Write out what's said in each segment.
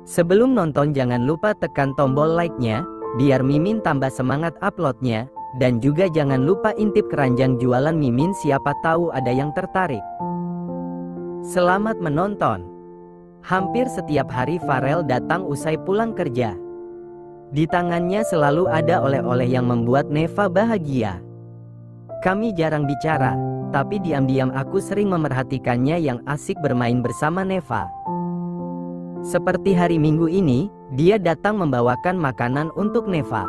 Sebelum nonton jangan lupa tekan tombol like-nya, biar Mimin tambah semangat uploadnya, dan juga jangan lupa intip keranjang jualan Mimin siapa tahu ada yang tertarik. Selamat menonton. Hampir setiap hari Farel datang usai pulang kerja. Di tangannya selalu ada oleh-oleh yang membuat Neva bahagia. Kami jarang bicara, tapi diam-diam aku sering memerhatikannya yang asik bermain bersama Neva. Seperti hari Minggu ini, dia datang membawakan makanan untuk Neva.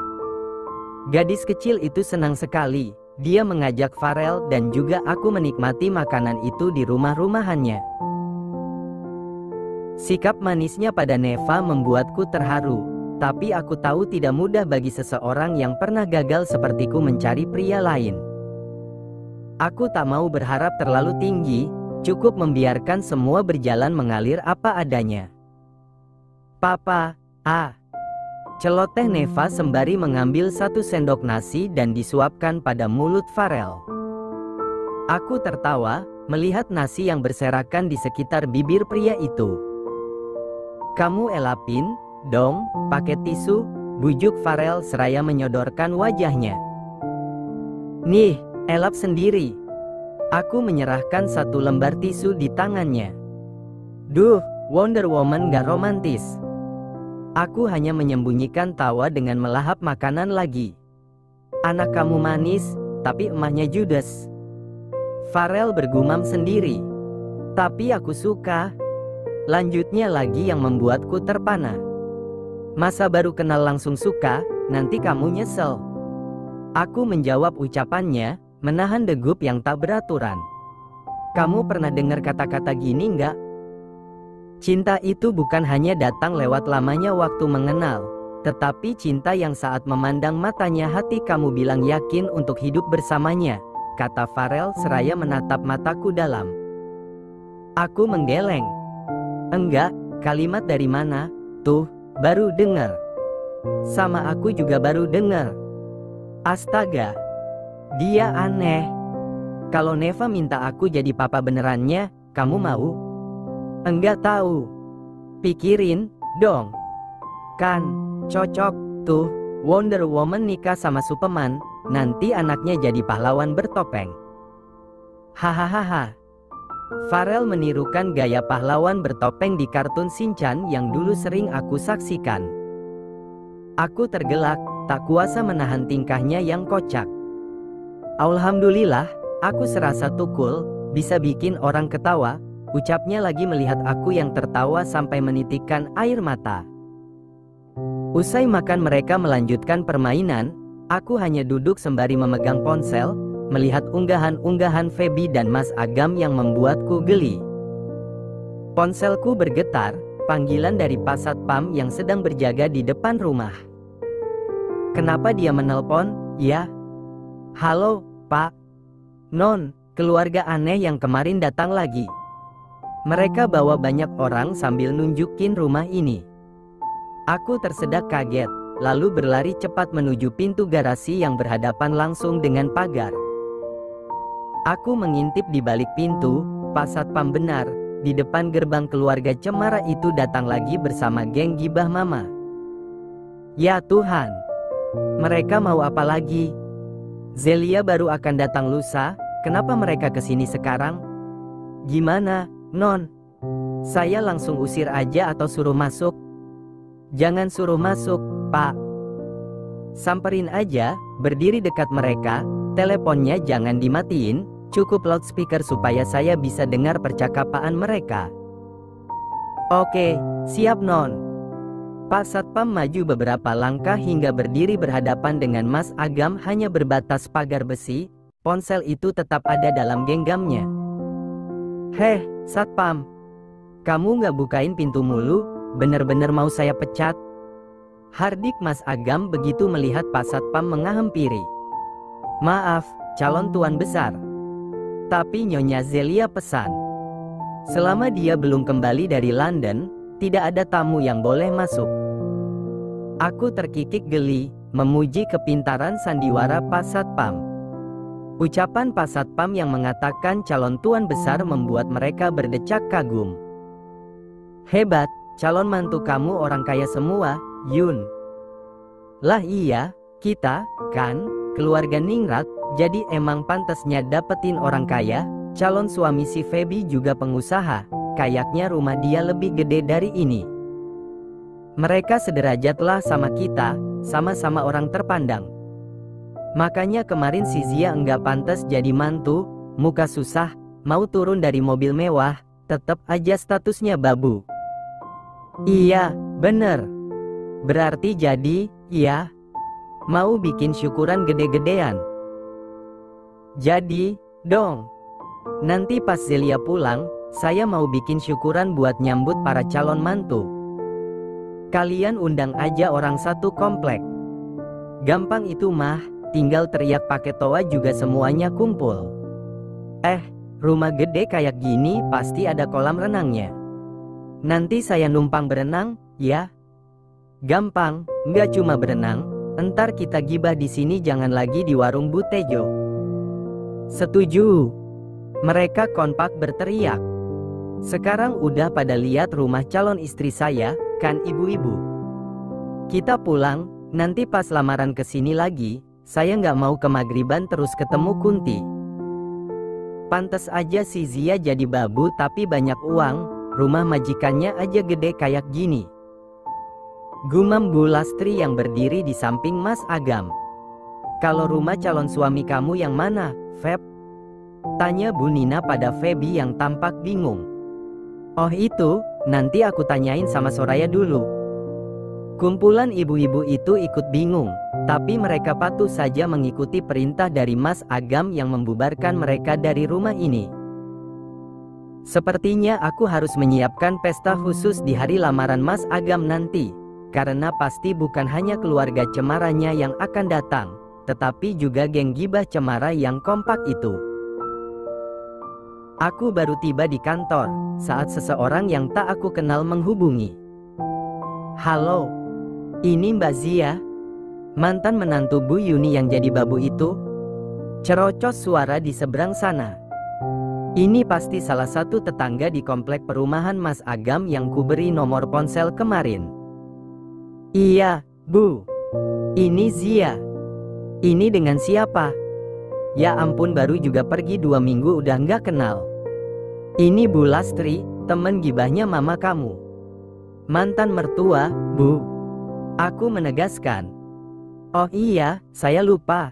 Gadis kecil itu senang sekali. Dia mengajak Farel dan juga aku menikmati makanan itu di rumah-rumahannya. Sikap manisnya pada Neva membuatku terharu. Tapi aku tahu tidak mudah bagi seseorang yang pernah gagal sepertiku mencari pria lain. Aku tak mau berharap terlalu tinggi, cukup membiarkan semua berjalan mengalir apa adanya. Papa, celoteh Neva sembari mengambil satu sendok nasi dan disuapkan pada mulut Farel. Aku tertawa, melihat nasi yang berserakan di sekitar bibir pria itu. Kamu elapin, dong, pakai tisu, bujuk Farel seraya menyodorkan wajahnya. Nih, elap sendiri. Aku menyerahkan satu lembar tisu di tangannya. Duh, Wonder Woman gak romantis. Aku hanya menyembunyikan tawa dengan melahap makanan lagi. Anak kamu manis, tapi emahnya judes. Farel bergumam sendiri. Tapi aku suka. Lanjutnya lagi yang membuatku terpana. Masa baru kenal langsung suka, nanti kamu nyesel. Aku menjawab ucapannya, menahan degup yang tak beraturan. Kamu pernah dengar kata-kata gini nggak? Cinta itu bukan hanya datang lewat lamanya waktu mengenal, tetapi cinta yang saat memandang matanya hati kamu bilang yakin untuk hidup bersamanya, kata Farel seraya menatap mataku dalam. Aku menggeleng. Enggak, kalimat dari mana? Tuh, baru dengar. Sama aku juga baru dengar. Astaga, dia aneh. Kalau Neva minta aku jadi papa benerannya, kamu mau? Enggak tahu. Pikirin dong. Kan cocok tuh, Wonder Woman nikah sama Superman, nanti anaknya jadi pahlawan bertopeng. Hahaha. Farel menirukan gaya pahlawan bertopeng di kartun Shinchan yang dulu sering aku saksikan. Aku tergelak, tak kuasa menahan tingkahnya yang kocak. Alhamdulillah, aku serasa tukul, bisa bikin orang ketawa, ucapnya lagi melihat aku yang tertawa sampai menitikkan air mata. Usai makan mereka melanjutkan permainan, aku hanya duduk sembari memegang ponsel, melihat unggahan-unggahan Feby dan Mas Agam yang membuatku geli. Ponselku bergetar, panggilan dari Pak Satpam yang sedang berjaga di depan rumah. Kenapa dia menelpon, ya? Halo, Pak. Non, keluarga aneh yang kemarin datang lagi. Mereka bawa banyak orang sambil nunjukin rumah ini. Aku tersedak kaget, lalu berlari cepat menuju pintu garasi yang berhadapan langsung dengan pagar. Aku mengintip di balik pintu, Pak Satpam benar, di depan gerbang keluarga cemara itu datang lagi bersama geng gibah mama. Ya Tuhan, mereka mau apa lagi? Zelia baru akan datang lusa, kenapa mereka kesini sekarang? Gimana, Non? Saya langsung usir aja atau suruh masuk? Jangan suruh masuk, Pak. Samperin aja, berdiri dekat mereka, teleponnya jangan dimatiin, cukup loudspeaker supaya saya bisa dengar percakapan mereka. Oke, siap Non. Pak Satpam maju beberapa langkah hingga berdiri berhadapan dengan Mas Agam hanya berbatas pagar besi, ponsel itu tetap ada dalam genggamnya. Heh, Satpam, kamu nggak bukain pintu mulu, bener-bener mau saya pecat? Hardik Mas Agam begitu melihat Pak Satpam mengahampiri. Maaf, calon tuan besar. Tapi Nyonya Zelia pesan. Selama dia belum kembali dari London, tidak ada tamu yang boleh masuk. Aku terkikik geli, memuji kepintaran sandiwara Pak Satpam. Ucapan Pak Satpam yang mengatakan calon tuan besar membuat mereka berdecak kagum. Hebat, calon mantu kamu orang kaya semua, Yun. Lah iya, kita, kan, keluarga ningrat, jadi emang pantasnya dapetin orang kaya. Calon suami si Feby juga pengusaha, kayaknya rumah dia lebih gede dari ini. Mereka sederajatlah sama kita, sama-sama orang terpandang. Makanya kemarin si Zia enggak pantas jadi mantu, muka susah, mau turun dari mobil mewah, tetep aja statusnya babu. Iya, bener. Berarti jadi, iya, mau bikin syukuran gede-gedean. Jadi, dong. Nanti pas Zelia pulang, saya mau bikin syukuran buat nyambut para calon mantu. Kalian undang aja orang satu komplek. Gampang itu mah, tinggal teriak pakai toa juga semuanya kumpul. Rumah gede kayak gini pasti ada kolam renangnya. Nanti saya numpang berenang, ya? Gampang, nggak cuma berenang, entar kita gibah di sini jangan lagi di warung Bu Tejo. Setuju. Mereka kompak berteriak. Sekarang udah pada lihat rumah calon istri saya, kan ibu-ibu? Kita pulang, nanti pas lamaran kesini lagi, saya nggak mau kemagriban terus ketemu Kunti. Pantes aja si Zia jadi babu tapi banyak uang, rumah majikannya aja gede kayak gini. Gumam Bu Lastri yang berdiri di samping Mas Agam. Kalau rumah calon suami kamu yang mana, Feb? Tanya Bu Nina pada Feby yang tampak bingung. Oh itu, nanti aku tanyain sama Soraya dulu. Kumpulan ibu-ibu itu ikut bingung, tapi mereka patuh saja mengikuti perintah dari Mas Agam yang membubarkan mereka dari rumah ini. Sepertinya aku harus menyiapkan pesta khusus di hari lamaran Mas Agam nanti, karena pasti bukan hanya keluarga cemaranya yang akan datang, tetapi juga geng gibah cemara yang kompak itu. Aku baru tiba di kantor, saat seseorang yang tak aku kenal menghubungi. Halo, ini Mbak Zia? Mantan menantu Bu Yuni yang jadi babu itu? Cerocos suara di seberang sana. Ini pasti salah satu tetangga di komplek perumahan Mas Agam yang kuberi nomor ponsel kemarin. Iya, Bu. Ini Zia. Ini dengan siapa? Ya ampun, baru juga pergi 2 minggu udah nggak kenal. Ini Bu Lastri, temen gibahnya mama kamu. Mantan mertua, Bu. Aku menegaskan. Oh iya, saya lupa.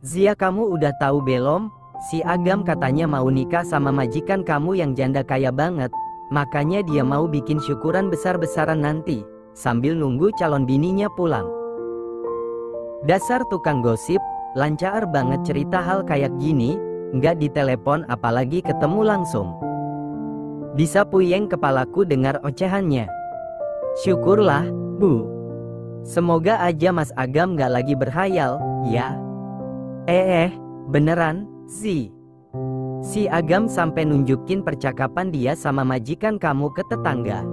Zia, kamu udah tahu belum? Si Agam katanya mau nikah sama majikan kamu yang janda kaya banget. Makanya dia mau bikin syukuran besar-besaran nanti, sambil nunggu calon bininya pulang. Dasar tukang gosip. Lancar banget cerita hal kayak gini, nggak ditelepon apalagi ketemu langsung. Bisa puyeng kepalaku dengar ocehannya. Syukurlah, Bu. Semoga aja Mas Agam nggak lagi berhayal, ya. Beneran, Si Agam sampai nunjukin percakapan dia sama majikan kamu ke tetangga.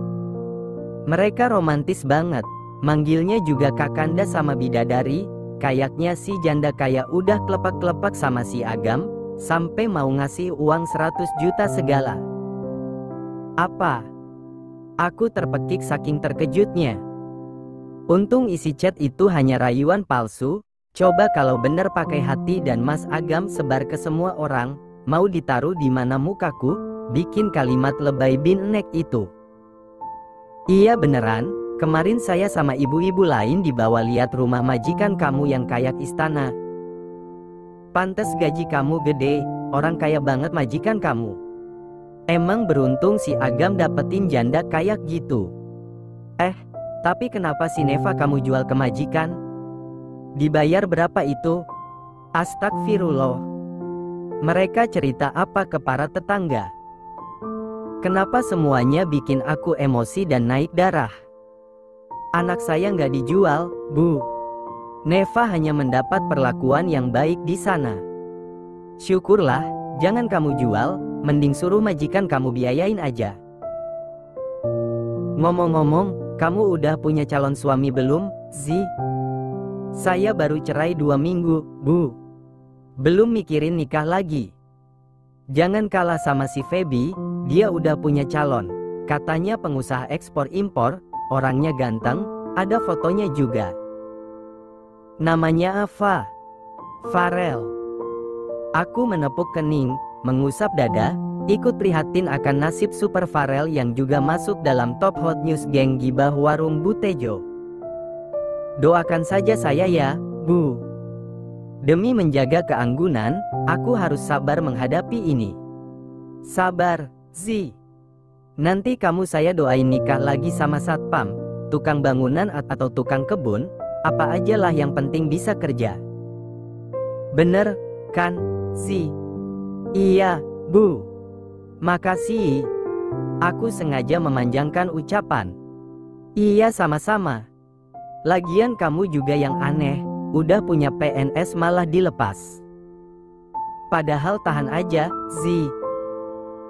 Mereka romantis banget, manggilnya juga Kakanda sama Bidadari. Kayaknya si janda kaya udah kelepak-kelepak sama si Agam, sampai mau ngasih uang 100 juta segala. Apa? Aku terpekik saking terkejutnya. Untung isi chat itu hanya rayuan palsu. Coba kalau bener pakai hati dan Mas Agam sebar ke semua orang, mau ditaruh di mana mukaku, bikin kalimat lebay bin nek itu. Iya beneran. Kemarin saya sama ibu-ibu lain dibawa lihat rumah majikan kamu yang kayak istana. Pantes gaji kamu gede, orang kaya banget majikan kamu. Emang beruntung si Agam dapetin janda kayak gitu. Tapi kenapa si Neva kamu jual ke majikan? Dibayar berapa itu? Astagfirullah. Mereka cerita apa ke para tetangga? Kenapa semuanya bikin aku emosi dan naik darah? Anak saya nggak dijual, Bu. Neva hanya mendapat perlakuan yang baik di sana. Syukurlah, jangan kamu jual, mending suruh majikan kamu biayain aja. Ngomong-ngomong, kamu udah punya calon suami belum, Zi? Saya baru cerai 2 minggu, Bu. Belum mikirin nikah lagi. Jangan kalah sama si Feby, dia udah punya calon. Katanya pengusaha ekspor-impor, orangnya ganteng, ada fotonya juga. Namanya apa? Farel. Aku menepuk kening, mengusap dada, ikut prihatin akan nasib Super Farel yang juga masuk dalam top hot news geng gibah warung Bu Tejo. Doakan saja saya ya, Bu. Demi menjaga keanggunan, aku harus sabar menghadapi ini. Sabar, Zi. Nanti kamu saya doain nikah lagi sama satpam, tukang bangunan atau tukang kebun, apa aja lah yang penting bisa kerja. Bener, kan, Zi? Iya, Bu. Makasih. Aku sengaja memanjangkan ucapan. Iya sama-sama. Lagian kamu juga yang aneh, udah punya PNS malah dilepas. Padahal tahan aja, Zi.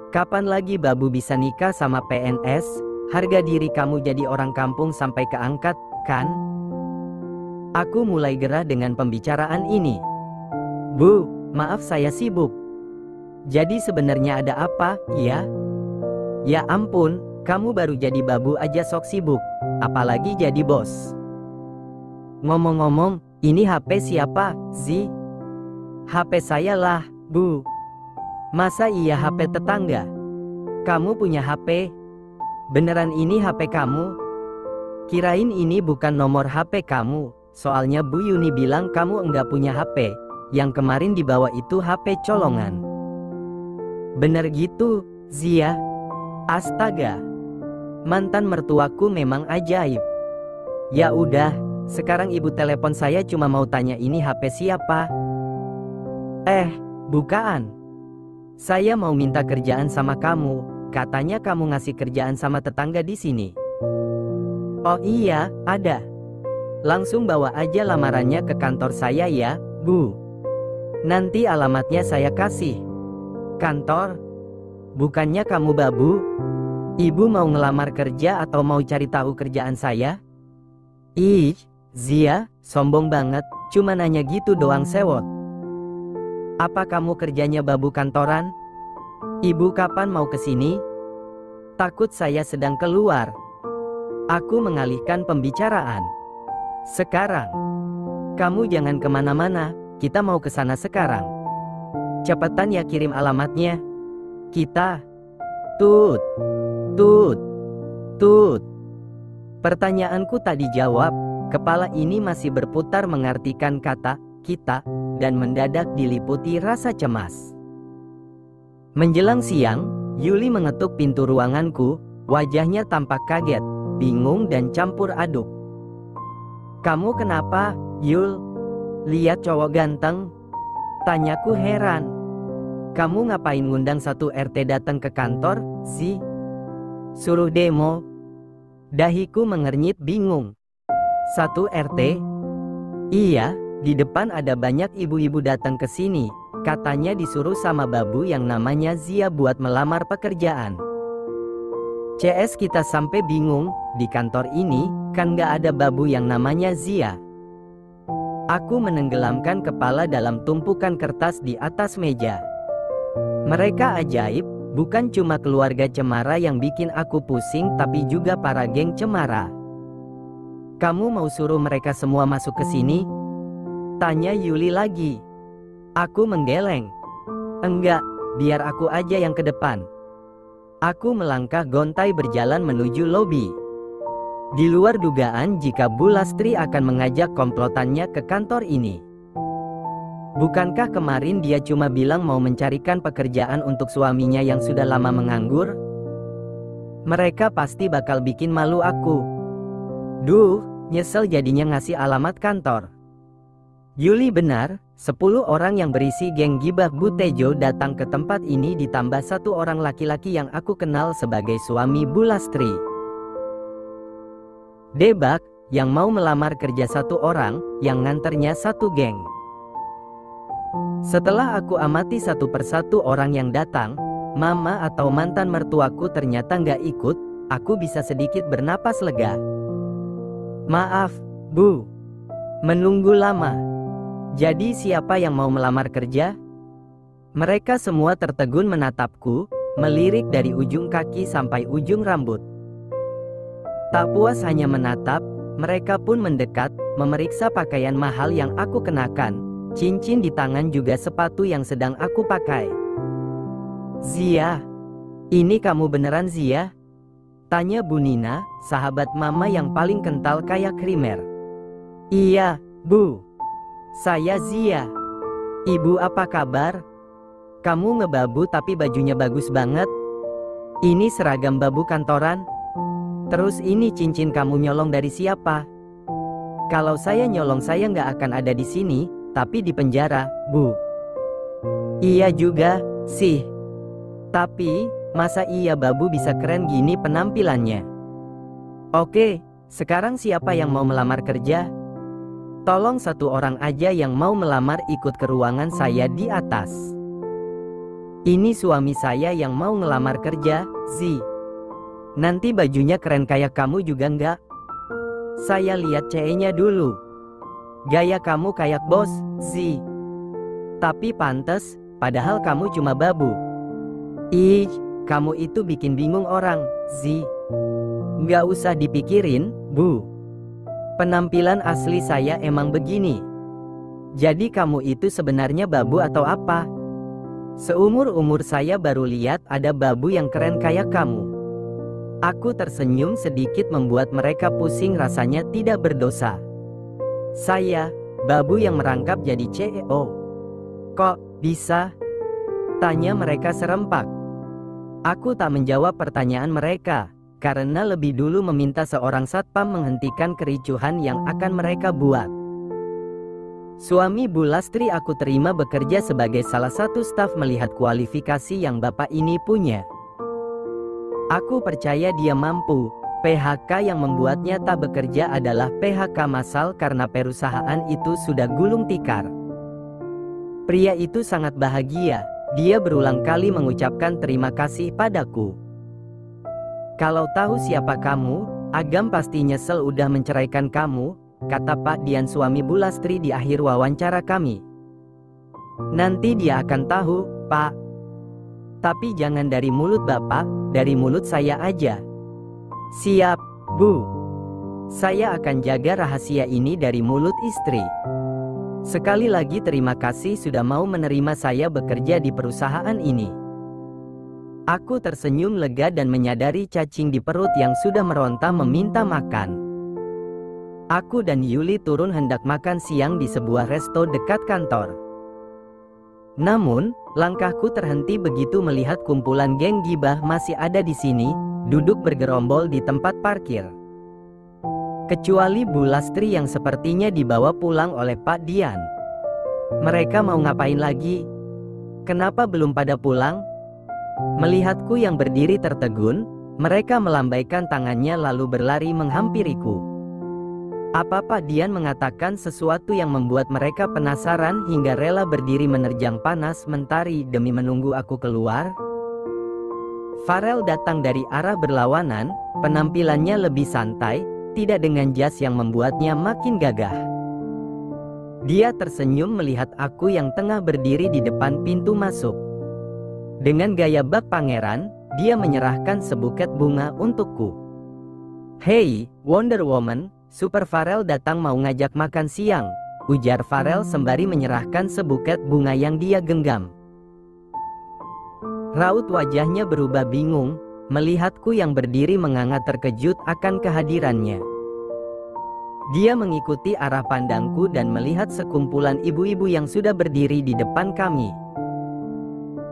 Kapan lagi Babu bisa nikah sama PNS? Harga diri kamu jadi orang kampung sampai keangkat, kan? Aku mulai gerah dengan pembicaraan ini. Bu, maaf saya sibuk. Jadi sebenarnya ada apa, ya? Ya ampun, kamu baru jadi babu aja sok sibuk, apalagi jadi bos. Ngomong-ngomong, ini HP siapa, Zi? HP saya lah, Bu. Masa iya HP tetangga? Kamu punya HP? Beneran ini HP kamu? Kirain ini bukan nomor HP kamu, soalnya Bu Yuni bilang kamu enggak punya HP. Yang kemarin dibawa itu HP colongan. Bener gitu, Zia? Astaga. Mantan mertuaku memang ajaib. Ya udah, sekarang ibu telepon saya cuma mau tanya ini HP siapa? Bukan. Saya mau minta kerjaan sama kamu. Katanya kamu ngasih kerjaan sama tetangga di sini. Oh iya, ada. Langsung bawa aja lamarannya ke kantor saya ya, Bu. Nanti alamatnya saya kasih. Kantor? Bukannya kamu babu? Ibu mau ngelamar kerja atau mau cari tahu kerjaan saya? Ih, Zia, sombong banget, cuma nanya gitu doang sewot. Apa kamu kerjanya babu kantoran? Ibu kapan mau kesini? Takut saya sedang keluar. Aku mengalihkan pembicaraan. Sekarang. Kamu jangan kemana-mana, kita mau ke sana sekarang. Cepetan ya kirim alamatnya. Kita. Tut. Tut. Tut. Pertanyaanku tak dijawab, kepala ini masih berputar mengartikan kata kita, dan mendadak diliputi rasa cemas. Menjelang siang, Yuli mengetuk pintu ruanganku, wajahnya tampak kaget, bingung dan campur aduk. Kamu kenapa, Yul? Lihat cowok ganteng? Tanyaku heran. Kamu ngapain ngundang satu RT datang ke kantor, sih? Suruh demo? Dahiku mengernyit bingung. Satu RT? Iya. Di depan ada banyak ibu-ibu datang ke sini, katanya disuruh sama babu yang namanya Zia buat melamar pekerjaan. CS kita sampai bingung, di kantor ini, kan gak ada babu yang namanya Zia. Aku menenggelamkan kepala dalam tumpukan kertas di atas meja. Mereka ajaib, bukan cuma keluarga Cemara yang bikin aku pusing tapi juga para geng Cemara. Kamu mau suruh mereka semua masuk ke sini? Tanya Yuli lagi. Aku menggeleng. Enggak, biar aku aja yang ke depan. Aku melangkah gontai berjalan menuju lobi. Di luar dugaan jika Bu Lastri akan mengajak komplotannya ke kantor ini. Bukankah kemarin dia cuma bilang mau mencarikan pekerjaan untuk suaminya yang sudah lama menganggur? Mereka pasti bakal bikin malu aku. Duh, nyesel jadinya ngasih alamat kantor. Yuli benar, 10 orang yang berisi geng gibah Bu Tejo datang ke tempat ini ditambah 1 orang laki-laki yang aku kenal sebagai suami Bu Lastri. Debak, yang mau melamar kerja 1 orang, yang nganternya 1 geng. Setelah aku amati satu persatu orang yang datang, mama atau mantan mertuaku ternyata nggak ikut, aku bisa sedikit bernapas lega. Maaf, Bu. Menunggu lama. Jadi siapa yang mau melamar kerja? Mereka semua tertegun menatapku, melirik dari ujung kaki sampai ujung rambut. Tak puas hanya menatap, mereka pun mendekat, memeriksa pakaian mahal yang aku kenakan, cincin di tangan juga sepatu yang sedang aku pakai. "Zia, ini kamu beneran Zia?" tanya Bu Nina, sahabat mama yang paling kental kayak krimer. "Iya, Bu. Saya Zia. Ibu apa kabar? Kamu ngebabu tapi bajunya bagus banget. Ini seragam babu kantoran. Terus ini cincin kamu nyolong dari siapa?" "Kalau saya nyolong saya nggak akan ada di sini, tapi di penjara, Bu." "Iya juga, sih. Tapi, masa iya babu bisa keren gini penampilannya?" "Oke, sekarang siapa yang mau melamar kerja? Tolong satu orang aja yang mau melamar ikut ke ruangan saya di atas. Ini suami saya yang mau ngelamar kerja, Zi. Nanti bajunya keren kayak kamu juga nggak? Saya lihat CE-nya dulu. Gaya kamu kayak bos, Zi. Tapi pantes, padahal kamu cuma babu." "Ih, kamu itu bikin bingung orang, Zi. Nggak usah dipikirin, Bu. Penampilan asli saya emang begini. Jadi kamu itu sebenarnya babu atau apa? Seumur-umur saya baru lihat ada babu yang keren kayak kamu." Aku tersenyum sedikit membuat mereka pusing rasanya tidak berdosa. "Saya, babu yang merangkap jadi CEO. Kok bisa?" tanya mereka serempak. Aku tak menjawab pertanyaan mereka, karena lebih dulu meminta seorang satpam menghentikan kericuhan yang akan mereka buat. Suami Bu Lastri aku terima bekerja sebagai salah satu staf melihat kualifikasi yang bapak ini punya. Aku percaya dia mampu. PHK yang membuatnya tak bekerja adalah PHK massal karena perusahaan itu sudah gulung tikar. Pria itu sangat bahagia. Dia berulang kali mengucapkan terima kasih padaku. "Kalau tahu siapa kamu, Agam pasti nyesel udah menceraikan kamu," kata Pak Dian suami Bu Lastri di akhir wawancara kami. "Nanti dia akan tahu, Pak. Tapi jangan dari mulut Bapak, dari mulut saya aja." "Siap, Bu. Saya akan jaga rahasia ini dari mulut istri. Sekali lagi terima kasih sudah mau menerima saya bekerja di perusahaan ini." Aku tersenyum lega dan menyadari cacing di perut yang sudah meronta meminta makan. Aku dan Yuli turun hendak makan siang di sebuah resto dekat kantor. Namun, langkahku terhenti begitu melihat kumpulan geng gibah masih ada di sini, duduk bergerombol di tempat parkir. Kecuali Bu Lastri yang sepertinya dibawa pulang oleh Pak Dian. Mereka mau ngapain lagi? Kenapa belum pada pulang? Melihatku yang berdiri tertegun, mereka melambaikan tangannya lalu berlari menghampiriku. Apa Pak Dian mengatakan sesuatu yang membuat mereka penasaran hingga rela berdiri menerjang panas mentari demi menunggu aku keluar? Farel datang dari arah berlawanan, penampilannya lebih santai, tidak dengan jas yang membuatnya makin gagah. Dia tersenyum melihat aku yang tengah berdiri di depan pintu masuk. Dengan gaya bak pangeran, dia menyerahkan sebuket bunga untukku. "Hei, Wonder Woman, Super Farel datang mau ngajak makan siang," ujar Farel sembari menyerahkan sebuket bunga yang dia genggam. Raut wajahnya berubah bingung, melihatku yang berdiri menganga terkejut akan kehadirannya. Dia mengikuti arah pandangku dan melihat sekumpulan ibu-ibu yang sudah berdiri di depan kami.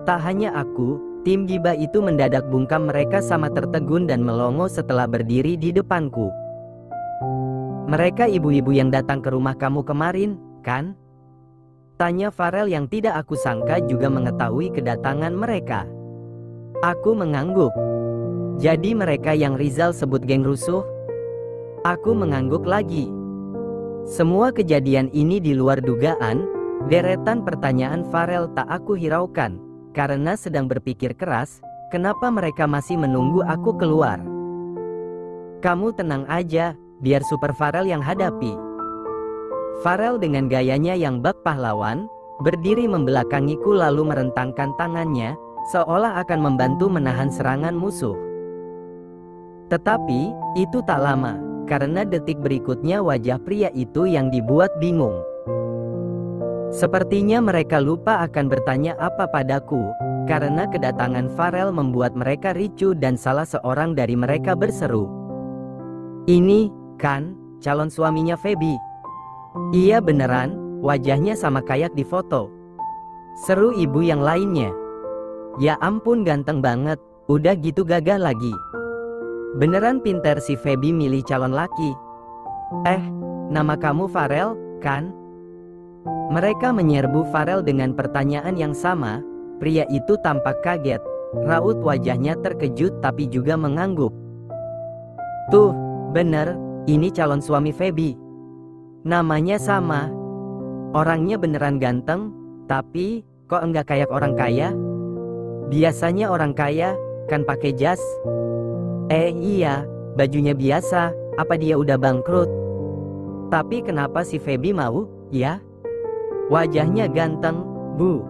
Tak hanya aku, tim gibah itu mendadak bungkam mereka sama tertegun dan melongo setelah berdiri di depanku. "Mereka ibu-ibu yang datang ke rumah kamu kemarin, kan?" tanya Farel yang tidak aku sangka juga mengetahui kedatangan mereka. Aku mengangguk. "Jadi mereka yang Rizal sebut geng rusuh?" Aku mengangguk lagi. Semua kejadian ini di luar dugaan. Deretan pertanyaan Farel tak aku hiraukan, karena sedang berpikir keras, kenapa mereka masih menunggu aku keluar. "Kamu tenang aja, biar Super Farel yang hadapi." Farel dengan gayanya yang bak pahlawan, berdiri membelakangiku lalu merentangkan tangannya, seolah akan membantu menahan serangan musuh. Tetapi, itu tak lama, karena detik berikutnya wajah pria itu yang dibuat bingung. Sepertinya mereka lupa akan bertanya apa padaku, karena kedatangan Farel membuat mereka ricuh dan salah seorang dari mereka berseru, "Ini, kan, calon suaminya Feby?" "Iya beneran, wajahnya sama kayak di foto," seru ibu yang lainnya. "Ya ampun ganteng banget, udah gitu gagah lagi. Beneran pinter si Feby milih calon laki. Nama kamu Farel, kan?" Mereka menyerbu Farel dengan pertanyaan yang sama. Pria itu tampak kaget, raut wajahnya terkejut tapi juga mengangguk. "Tuh, bener, ini calon suami Feby. Namanya sama. Orangnya beneran ganteng, tapi kok enggak kayak orang kaya? Biasanya orang kaya kan pakai jas." Iya, bajunya biasa, apa dia udah bangkrut? Tapi kenapa si Feby mau, ya? Wajahnya ganteng, Bu.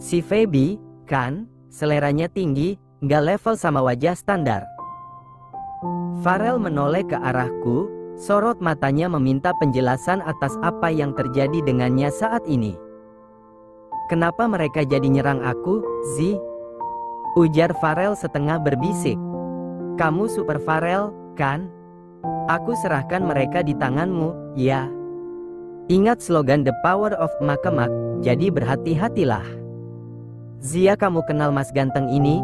Si Feby, kan, seleranya tinggi, nggak level sama wajah standar. Farel menoleh ke arahku, sorot matanya meminta penjelasan atas apa yang terjadi dengannya saat ini. "Kenapa mereka jadi nyerang aku, Zi?" ujar Farel setengah berbisik. "Kamu Super Farel, kan? Aku serahkan mereka di tanganmu, ya. Ingat slogan The Power of Makemake, jadi berhati-hatilah." "Zia, kamu kenal mas ganteng ini?"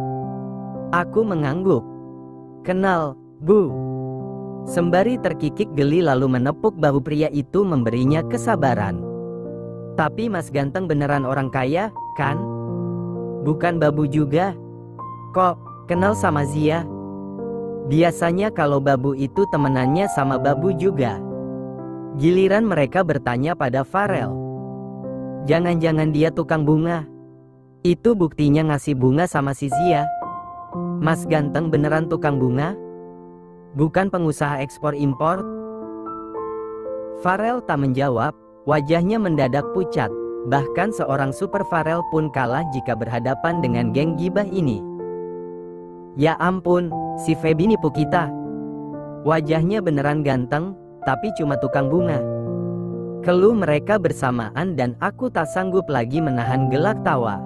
Aku mengangguk. "Kenal, Bu." Sembari terkikik geli lalu menepuk bahu pria itu memberinya kesabaran. "Tapi mas ganteng beneran orang kaya, kan? Bukan babu juga? Kok kenal sama Zia? Biasanya kalau babu itu temenannya sama babu juga." Giliran mereka bertanya pada Farel. "Jangan-jangan dia tukang bunga? Itu buktinya ngasih bunga sama si Zia. Mas ganteng beneran tukang bunga? Bukan pengusaha ekspor-impor?" Farel tak menjawab, wajahnya mendadak pucat. Bahkan seorang Super Farel pun kalah jika berhadapan dengan geng gibah ini. "Ya ampun, si Feby nipu kita. Wajahnya beneran ganteng, tapi cuma tukang bunga," keluh mereka bersamaan dan aku tak sanggup lagi menahan gelak tawa.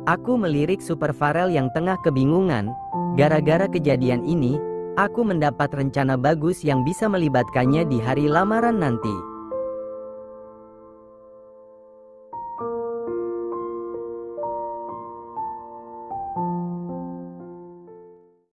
Aku melirik Super Farel yang tengah kebingungan. Gara-gara kejadian ini, aku mendapat rencana bagus yang bisa melibatkannya di hari lamaran nanti.